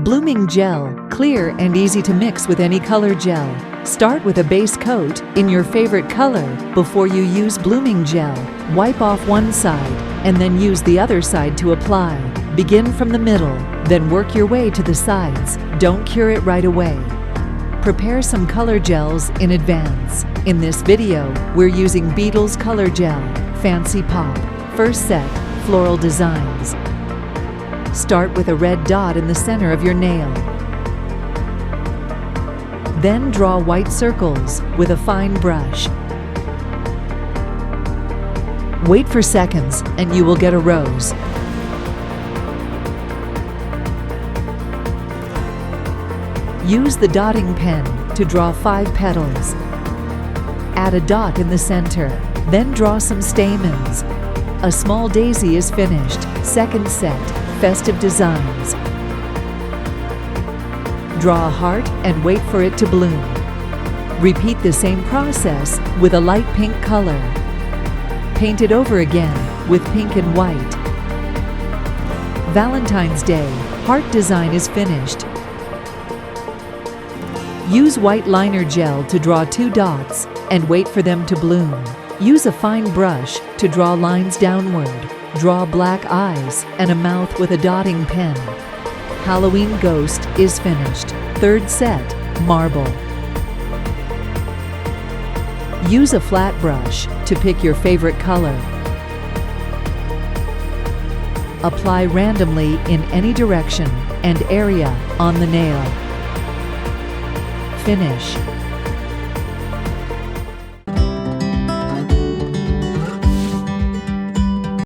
Blooming gel, clear and easy to mix with any color gel. Start with a base coat in your favorite color before you use blooming gel. Wipe off one side and then use the other side to apply. Begin from the middle, then work your way to the sides. Don't cure it right away. Prepare some color gels in advance. In this video, we're using Beetles Color Gel, Fancy Pop. First set, Floral Designs. Start with a red dot in the center of your nail. Then draw white circles with a fine brush. Wait for seconds and you will get a rose. Use the dotting pen to draw 5 petals. Add a dot in the center, then draw some stamens. A small daisy is finished. Second set, Festive Designs. Draw a heart and wait for it to bloom. Repeat the same process with a light pink color. Paint it over again with pink and white. Valentine's Day, heart design is finished. Use white liner gel to draw 2 dots and wait for them to bloom. Use a fine brush to draw lines downward. Draw black eyes and a mouth with a dotting pen. Halloween Ghost is finished. Third set, Marble. Use a flat brush to pick your favorite color. Apply randomly in any direction and area on the nail. Finish.